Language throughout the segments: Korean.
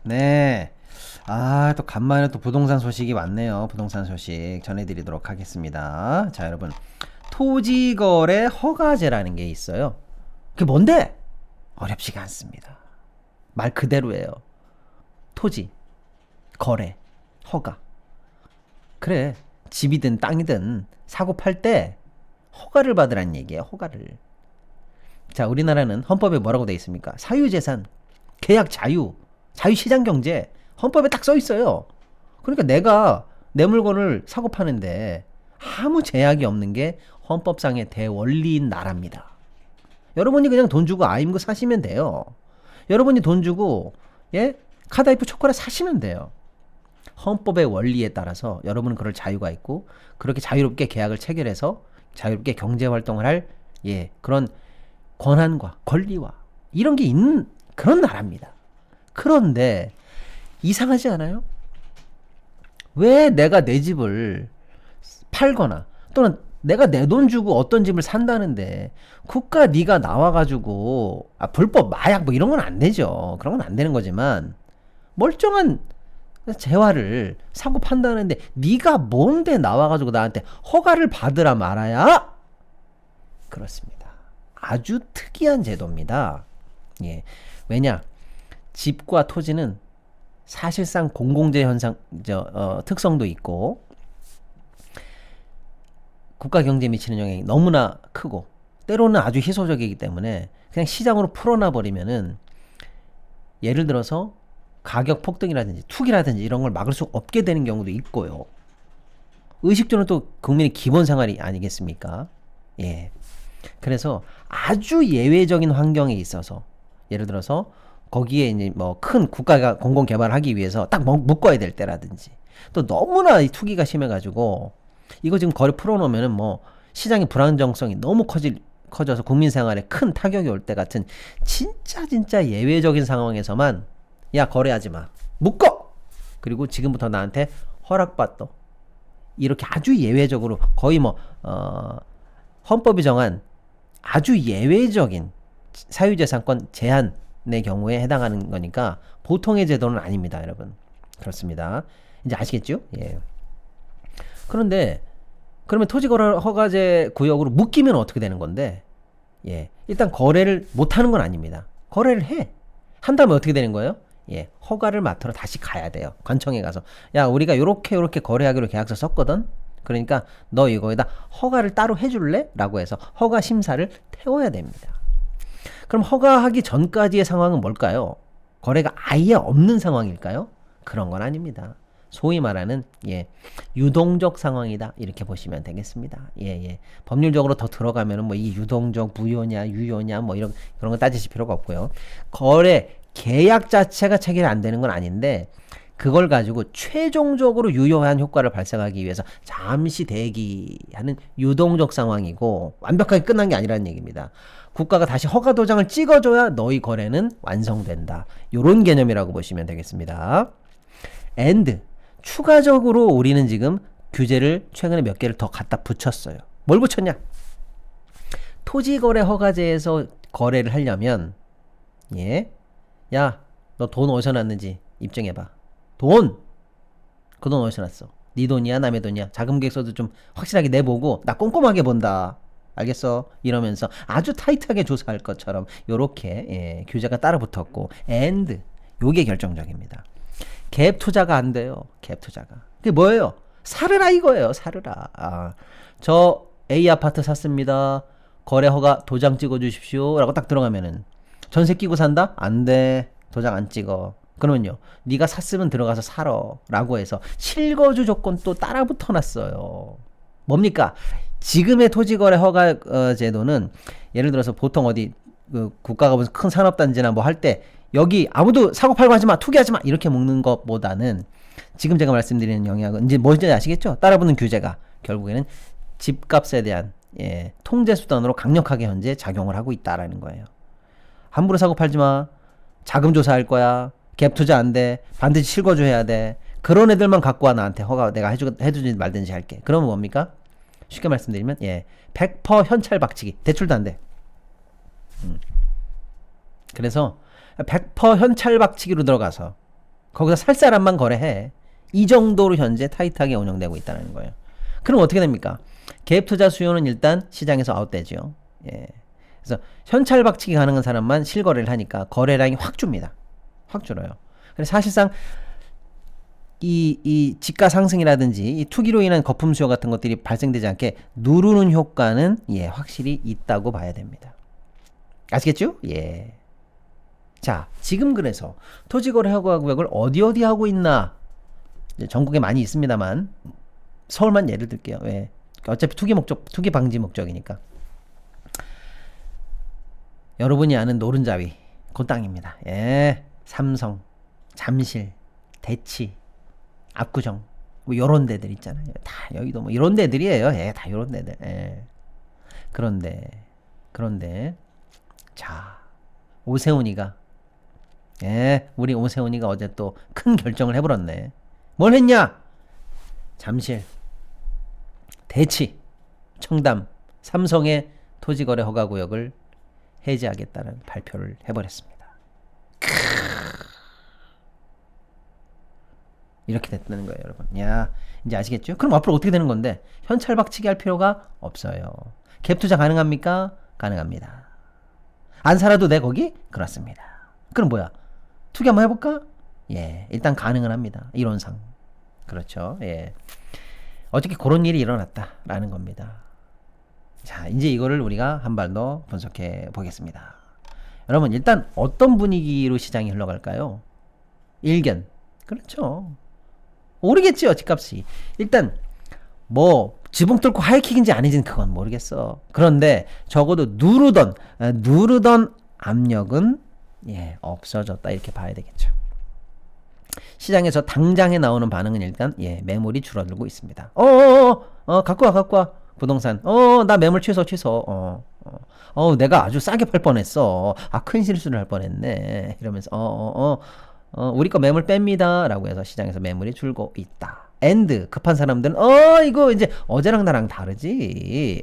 네. 또 간만에 또 부동산 소식이 왔네요. 부동산 소식 전해드리도록 하겠습니다. 자, 여러분. 토지거래 허가제라는 게 있어요. 그게 뭔데? 어렵지가 않습니다. 말 그대로예요. 토지, 거래, 허가. 그래. 집이든 땅이든 사고 팔 때 허가를 받으라는 얘기예요. 허가를. 자, 우리나라는 헌법에 뭐라고 돼 있습니까? 사유재산, 계약 자유, 자유시장 경제 헌법에 딱 써 있어요. 그러니까 내가 내 물건을 사고 파는데 아무 제약이 없는 게 헌법상의 대원리인 나라입니다. 여러분이 그냥 돈 주고 아임거 사시면 돼요. 여러분이 돈 주고 카다이프 초콜릿 사시면 돼요. 헌법의 원리에 따라서 여러분은 그럴 자유가 있고 그렇게 자유롭게 계약을 체결해서 자유롭게 경제 활동을 할 그런 권한과 권리와 이런 게 있는 그런 나라입니다. 그런데 이상하지 않아요? 왜 내가 내 집을 팔거나 또는 내가 내 돈 주고 어떤 집을 산다는데 국가 네가 나와가지고 불법 마약 뭐 이런 건 안 되죠. 그런 건 안 되는 거지만 멀쩡한 재화를 사고 판다는데 네가 뭔데 나와가지고 나한테 허가를 받으라 말아야? 그렇습니다. 아주 특이한 제도입니다. 왜냐? 집과 토지는 사실상 공공재 현상 특성도 있고 국가 경제에 미치는 영향이 너무나 크고 때로는 아주 희소적이기 때문에 그냥 시장으로 풀어놔 버리면은 예를 들어서 가격 폭등이라든지 투기라든지 이런 걸 막을 수 없게 되는 경우도 있고요. 의식주는 또 국민의 기본 생활이 아니겠습니까? 그래서 아주 예외적인 환경에 있어서 예를 들어서 거기에 이제 뭐 큰 국가가 공공 개발을 하기 위해서 딱 묶어야 될 때라든지 또 너무나 이 투기가 심해가지고 이거 지금 거래 풀어놓으면은 뭐 시장의 불안정성이 너무 커져서 국민 생활에 큰 타격이 올 때 같은 진짜 예외적인 상황에서만 야 거래하지 마 묶어 그리고 지금부터 나한테 허락받도 이렇게 아주 예외적으로 거의 뭐 헌법이 정한 아주 예외적인 사유재산권 제한의 경우에 해당하는 거니까 보통의 제도는 아닙니다, 여러분. 그렇습니다. 이제 아시겠죠? 그런데 그러면 토지거래 허가제 구역으로 묶이면 어떻게 되는 건데? 일단 거래를 못 하는 건 아닙니다. 거래를 해. 한다면 어떻게 되는 거예요? 허가를 맡으러 다시 가야 돼요. 관청에 가서 야 우리가 요렇게 거래하기로 계약서 썼거든. 그러니까 너 이거에다 허가를 따로 해줄래? 라고 해서 허가 심사를 태워야 됩니다. 그럼 허가하기 전까지의 상황은 뭘까요? 거래가 아예 없는 상황일까요? 그런 건 아닙니다. 소위 말하는 유동적 상황이다 이렇게 보시면 되겠습니다. 법률적으로 더 들어가면은 뭐 이 유동적 무효냐 유효냐 뭐 이런 그런 거 따지실 필요가 없고요. 거래 계약 자체가 체결이 안 되는 건 아닌데 그걸 가지고 최종적으로 유효한 효과를 발생하기 위해서 잠시 대기하는 유동적 상황이고 완벽하게 끝난 게 아니라는 얘기입니다. 국가가 다시 허가 도장을 찍어줘야 너희 거래는 완성된다. 이런 개념이라고 보시면 되겠습니다. and 추가적으로 우리는 지금 규제를 최근에 몇 개를 더 갖다 붙였어요. 뭘 붙였냐? 토지거래 허가제에서 거래를 하려면 야, 너 돈 어디서 났는지 입증해봐. 돈! 그 돈 어디서 났어? 네 돈이야? 남의 돈이야? 자금 계획서도 좀 확실하게 내보고 나 꼼꼼하게 본다. 알겠어? 이러면서 아주 타이트하게 조사할 것처럼 요렇게 규제가 따라 붙었고 and 요게 결정적입니다. 갭 투자가 안 돼요. 갭 투자가. 그게 뭐예요? 사르라 이거예요. 사르라. 저 A 아파트 샀습니다. 거래 허가 도장 찍어 주십시오. 라고 딱 들어가면은 전세 끼고 산다? 안 돼. 도장 안 찍어. 그러면요. 네가 샀으면 들어가서 살아. 라고 해서 실거주 조건 또 따라 붙어놨어요. 뭡니까? 지금의 토지거래 허가 제도는 예를 들어서 보통 어디 국가가 무슨 큰 산업단지나 뭐 할 때 여기 아무도 사고 팔고 하지 마, 투기하지 마 이렇게 묶는 것보다는 지금 제가 말씀드리는 영역은 이제 뭔지 아시겠죠? 따라붙는 규제가 결국에는 집값에 대한 통제 수단으로 강력하게 현재 작용을 하고 있다라는 거예요. 함부로 사고 팔지 마. 자금 조사할 거야. 갭 투자 안 돼. 반드시 실거주 해야 돼. 그런 애들만 갖고 와 나한테 허가 내가 해주지 말든지 할게. 그러면 뭡니까? 쉽게 말씀드리면 100% 현찰 박치기. 대출도 안 돼. 그래서 100% 현찰 박치기로 들어가서 거기서 살 사람만 거래해. 이 정도로 현재 타이트하게 운영되고 있다는 거예요. 그럼 어떻게 됩니까? 갭 투자 수요는 일단 시장에서 아웃되죠. 예. 그래서 현찰 박치기 가능한 사람만 실거래를 하니까 거래량이 확 줍니다. 확 줄어요. 그래서 사실상 이 지가 상승이라든지 이 투기로 인한 거품 수요 같은 것들이 발생되지 않게 누르는 효과는 예, 확실히 있다고 봐야 됩니다. 아시겠죠? 예. 자, 지금 그래서 토지거래 허가구역을 어디 하고 있나? 이제 전국에 많이 있습니다만 서울만 예를 들게요. 왜? 어차피 투기 방지 목적이니까. 여러분이 아는 노른자위, 그 땅입니다. 예. 삼성, 잠실, 대치, 압구정, 뭐 요런 데들 있잖아요. 다 여의도 뭐 이런 데들이에요. 예, 다 요런 데들. 예. 그런데 자, 오세훈이가 우리 오세훈이가 어제 또 큰 결정을 해버렸네. 뭘 했냐? 잠실, 대치, 청담, 삼성의 토지거래 허가구역을 해제하겠다는 발표를 해버렸습니다. 이렇게 됐다는 거예요, 여러분. 야, 이제 아시겠죠? 그럼 앞으로 어떻게 되는 건데? 현찰 박치기 할 필요가 없어요. 갭 투자 가능합니까? 가능합니다. 안 살아도 돼, 거기? 그렇습니다. 그럼 뭐야? 투기 한번 해볼까? 예, 일단 가능은 합니다. 이론상. 그렇죠. 예. 어저께 그런 일이 일어났다라는 겁니다. 자, 이제 이거를 우리가 한 발 더 분석해 보겠습니다. 여러분, 일단 어떤 분위기로 시장이 흘러갈까요? 일견. 그렇죠. 오르겠지요, 집값이. 일단 뭐 지붕 뚫고 하이킥인지 아닌지는 그건 모르겠어. 그런데 적어도 누르던 압력은 예, 없어졌다 이렇게 봐야 되겠죠. 시장에서 당장에 나오는 반응은 일단 예, 매물이 줄어들고 있습니다. 갖고 와. 부동산. 나 매물 취소. 내가 아주 싸게 팔 뻔했어. 큰 실수를 할 뻔했네. 이러면서 우리 거 매물 뺍니다. 라고 해서 시장에서 매물이 줄고 있다. 엔드 급한 사람들은 이거 이제 어제랑 나랑 다르지.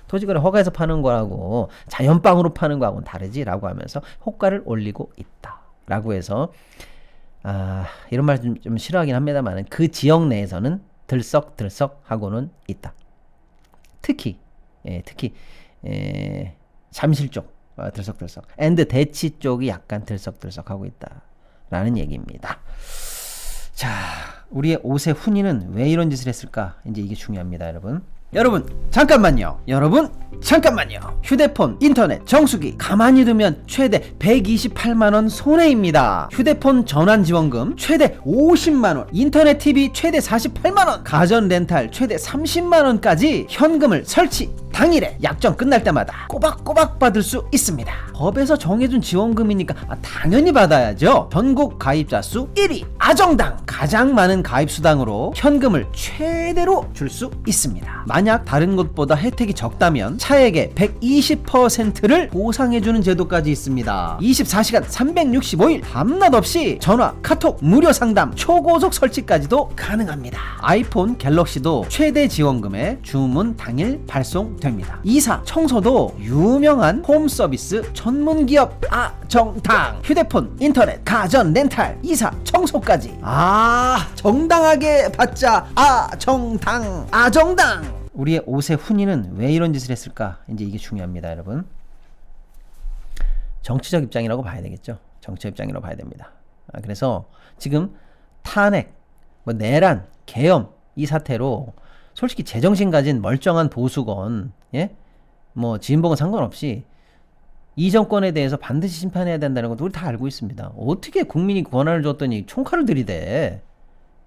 토지거래 허가에서 파는 거하고 자연빵으로 파는 거하고는 다르지. 라고 하면서 호가를 올리고 있다. 라고 해서 이런 말 좀 싫어하긴 합니다만 그 지역 내에서는 들썩들썩 하고는 있다. 특히 잠실 쪽 들썩들썩 엔드 대치 쪽이 약간 들썩들썩 하고 있다. 라는 얘기입니다. 자, 우리의 오세훈이는 왜 이런 짓을 했을까? 이제 이게 중요합니다, 여러분 잠깐만요. 휴대폰, 인터넷, 정수기 가만히 두면 최대 128만원 손해입니다. 휴대폰 전환지원금 최대 50만원, 인터넷 TV 최대 48만원, 가전 렌탈 최대 30만원까지 현금을 설치 당일에 약정 끝날 때마다 꼬박꼬박 받을 수 있습니다. 법에서 정해준 지원금이니까 당연히 받아야죠. 전국 가입자 수 1위 아정당, 가장 많은 가입 수당으로 현금을 최대로 줄 수 있습니다. 만약 다른 곳보다 혜택이 적다면 차액의 120%를 보상해주는 제도까지 있습니다. 24시간 365일 밤낮 없이 전화, 카톡, 무료 상담, 초고속 설치까지도 가능합니다. 아이폰, 갤럭시도 최대 지원금에 주문 당일 발송됩니다. 이사, 청소도 유명한 홈 서비스 전문기업 아정당. 휴대폰, 인터넷, 가전, 렌탈, 이사, 청소까지 정당하게 받자. 아정당. 우리의 오세훈이는 왜 이런 짓을 했을까? 이제 이게 중요합니다, 여러분. 정치적 입장이라고 봐야 되겠죠. 정치적 입장이라고 봐야 됩니다. 그래서 지금 탄핵, 내란, 계엄 이 사태로 솔직히 제정신 가진 멀쩡한 보수건, 진보건 상관없이 이 정권에 대해서 반드시 심판해야 된다는 것도 우리 다 알고 있습니다. 어떻게 국민이 권한을 줬더니 총칼을 들이대?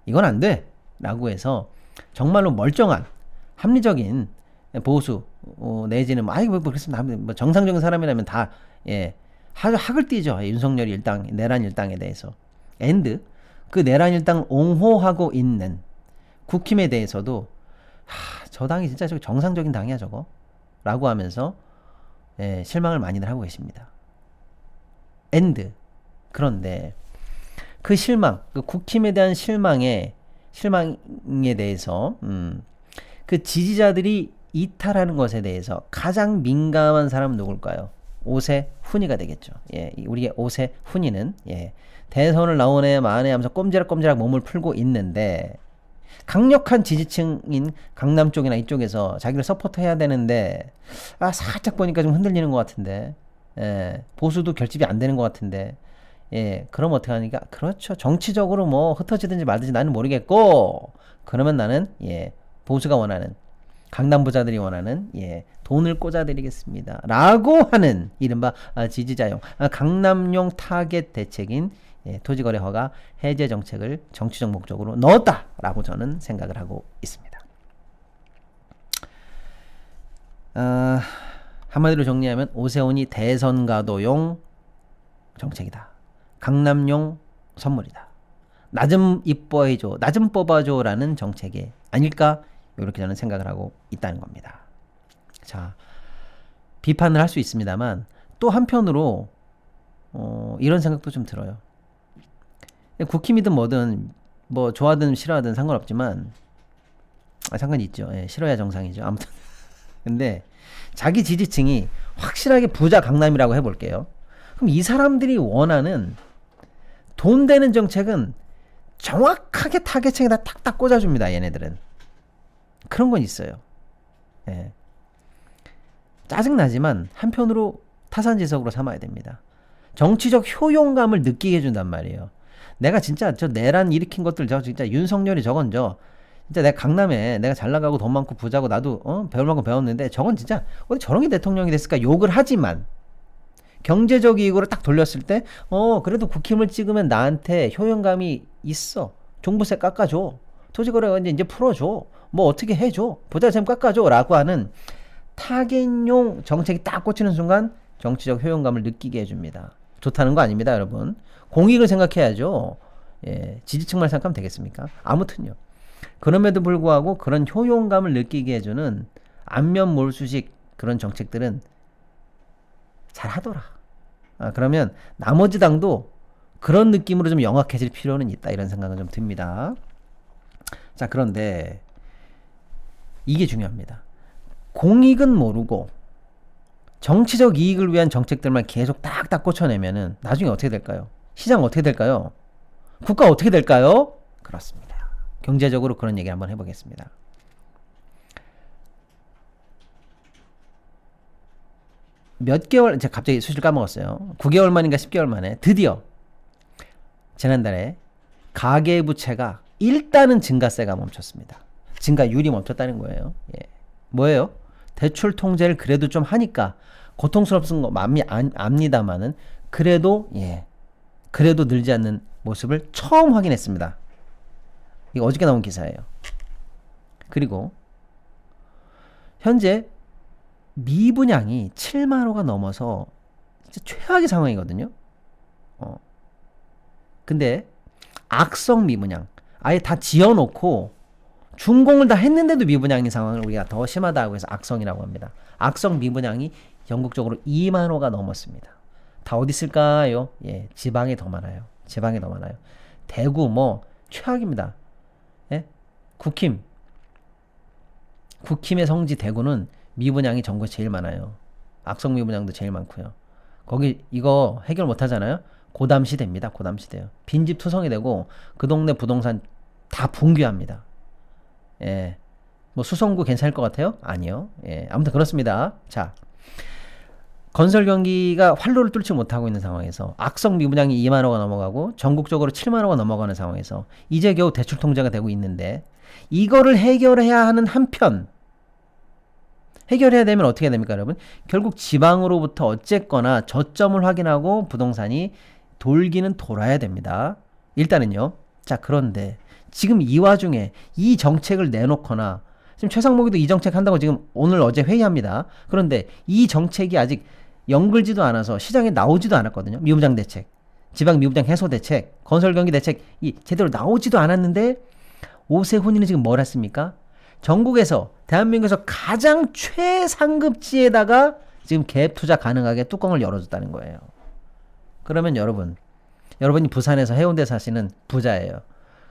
이건 안 돼. 라고 해서 정말로 멀쩡한 합리적인 보수 내지는 그렇습니다. 정상적인 사람이라면 다 학을 띄죠. 윤석열 일당, 내란 일당에 대해서. 앤드 그 내란 일당 옹호하고 있는 국힘에 대해서도 저 당이 진짜 정상적인 당이야 저거 라고 하면서 실망을 많이들 하고 계십니다. 앤드 그런데 그 실망, 그 국힘에 대한 실망에 대해서 그 지지자들이 이탈하는 것에 대해서 가장 민감한 사람은 누굴까요? 오세훈이가 되겠죠. 예, 우리의 오세훈이는 예, 대선을 나오네 마네 하면서 꼼지락꼼지락 몸을 풀고 있는데 강력한 지지층인 강남 쪽이나 이쪽에서 자기를 서포트해야 되는데 살짝 보니까 좀 흔들리는 것 같은데 예, 보수도 결집이 안 되는 것 같은데 예, 그럼 어떻게 하니까 그렇죠. 정치적으로 뭐 흩어지든지 말든지 나는 모르겠고 그러면 나는 예, 보수가 원하는 강남 부자들이 원하는 예, 돈을 꽂아드리겠습니다. 라고 하는 이른바 지지자용 강남용 타겟 대책인 예, 토지거래 허가 해제 정책을 정치적 목적으로 넣었다라고 저는 생각을 하고 있습니다. 한마디로 정리하면 오세훈이 대선 가도용 정책이다. 강남용 선물이다. 나 좀 이뻐해줘, 나 좀 뽑아줘라는 정책이 아닐까 이렇게 저는 생각을 하고 있다는 겁니다. 자, 비판을 할 수 있습니다만 또 한편으로 이런 생각도 좀 들어요. 국힘이든 뭐든 뭐 좋아하든 싫어하든 상관없지만 상관이 있죠. 예, 싫어야 정상이죠. 아무튼 근데 자기 지지층이 확실하게 부자 강남이라고 해볼게요. 그럼 이 사람들이 원하는 돈 되는 정책은 정확하게 타겟층에다 탁탁 꽂아줍니다. 얘네들은 그런 건 있어요. 예. 짜증나지만 한편으로 타산지석으로 삼아야 됩니다. 정치적 효용감을 느끼게 해준단 말이에요. 내가 진짜 저 내란 일으킨 것들 저 진짜 윤석열이 저건 진짜 내가 강남에 내가 잘 나가고 돈 많고 부자고 나도 배울 만큼 배웠는데 저건 진짜 어디 저런 게 대통령이 됐을까 욕을 하지만 경제적 이익으로 딱 돌렸을 때 그래도 국힘을 찍으면 나한테 효용감이 있어. 종부세 깎아줘. 토지거래가 이제 풀어줘. 뭐 어떻게 해줘. 부자세금 깎아줘. 라고 하는 타겟용 정책이 딱 꽂히는 순간 정치적 효용감을 느끼게 해줍니다. 좋다는 거 아닙니다, 여러분. 공익을 생각해야죠. 예, 지지층만 생각하면 되겠습니까? 아무튼요. 그럼에도 불구하고 그런 효용감을 느끼게 해주는 안면 몰수식 그런 정책들은 잘 하더라. 그러면 나머지 당도 그런 느낌으로 좀 영악해질 필요는 있다. 이런 생각은 좀 듭니다. 자, 그런데 이게 중요합니다. 공익은 모르고 정치적 이익을 위한 정책들만 계속 딱딱 꽂혀내면은 나중에 어떻게 될까요? 시장 어떻게 될까요? 국가 어떻게 될까요? 그렇습니다. 경제적으로 그런 얘기 한번 해보겠습니다. 몇 개월, 제가 갑자기 수시를 까먹었어요. 9개월 만인가 10개월 만에 드디어 지난달에 가계부채가 일단은 증가세가 멈췄습니다. 증가율이 멈췄다는 거예요. 예. 뭐예요? 대출 통제를 그래도 좀 하니까 고통스럽은 거 압니다만은 그래도 그래도 늘지 않는 모습을 처음 확인했습니다. 이거 어저께 나온 기사예요. 그리고 현재 미분양이 7만 호가 넘어서 진짜 최악의 상황이거든요. 근데 악성 미분양 아예 다 지어놓고 준공을 다 했는데도 미분양인 상황을 우리가 더 심하다고 해서 악성이라고 합니다. 악성 미분양이 전국적으로 2만 호가 넘었습니다. 다 어디 있을까요? 예, 지방에 더 많아요. 지방에 더 많아요. 대구 뭐 최악입니다. 예? 국힘의 성지 대구는 미분양이 전국에 제일 많아요. 악성 미분양도 제일 많고요. 거기 이거 해결 못 하잖아요. 고담시대입니다. 고담시대요. 빈집 투성이 되고 그 동네 부동산 다 붕괴합니다. 예. 뭐 수성구 괜찮을 것 같아요? 아니요. 예. 아무튼 그렇습니다. 자. 건설 경기가 활로를 뚫지 못하고 있는 상황에서 악성 미분양이 2만 호가 넘어가고 전국적으로 7만 호가 넘어가는 상황에서 이제 겨우 대출 통제가 되고 있는데 이거를 해결해야 하는 한편 해결해야 되면 어떻게 해야 됩니까, 여러분? 결국 지방으로부터 어쨌거나 저점을 확인하고 부동산이 돌기는 돌아야 됩니다. 일단은요. 자, 그런데 지금 이 와중에 이 정책을 내놓거나 지금 최상목이도 이 정책 한다고 지금 오늘 어제 회의합니다. 그런데 이 정책이 아직 연글지도 않아서 시장에 나오지도 않았거든요. 미분양 대책, 지방 미분양 해소 대책, 건설 경기 대책이 제대로 나오지도 않았는데 오세훈이는 지금 뭘 했습니까? 전국에서 대한민국에서 가장 최상급지에다가 지금 갭 투자 가능하게 뚜껑을 열어줬다는 거예요. 그러면 여러분이 부산에서 해운대 사시는 부자예요.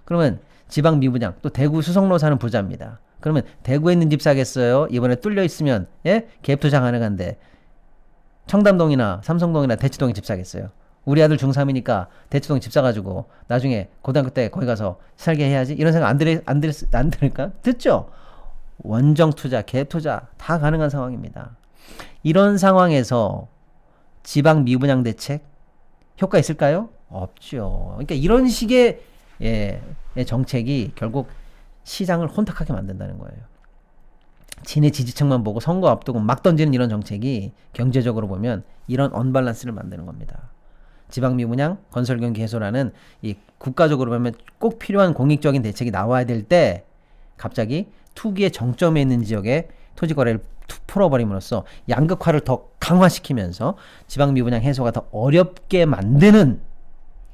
그러면 지방 미분양 또 대구 수성로 사는 부자입니다. 그러면 대구에 있는 집 사겠어요? 이번에 뚫려 있으면 갭 투자 가능한데 청담동이나 삼성동이나 대치동에 집 사겠어요? 우리 아들 중3이니까 대치동 집 사가지고 나중에 고등학교 때 거기 가서 살게 해야지? 이런 생각 안 들을까? 듣죠? 원정 투자, 갭 투자 다 가능한 상황입니다. 이런 상황에서 지방 미분양 대책 효과 있을까요? 없죠. 그러니까 이런 식의 정책이 결국 시장을 혼탁하게 만든다는 거예요. 진의 지지층만 보고 선거 앞두고 막 던지는 이런 정책이 경제적으로 보면 이런 언밸런스를 만드는 겁니다. 지방 미분양, 건설 경기 해소라는 이 국가적으로 보면 꼭 필요한 공익적인 대책이 나와야 될 때 갑자기 투기의 정점에 있는 지역에 토지 거래를 풀어버림으로써 양극화를 더 강화시키면서 지방 미분양 해소가 더 어렵게 만드는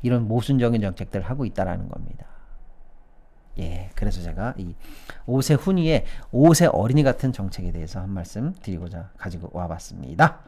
이런 모순적인 정책들을 하고 있다라는 겁니다. 예, 그래서 제가 이 5세 훈이의 5세 어린이 같은 정책에 대해서 한 말씀 드리고자 가지고 와봤습니다.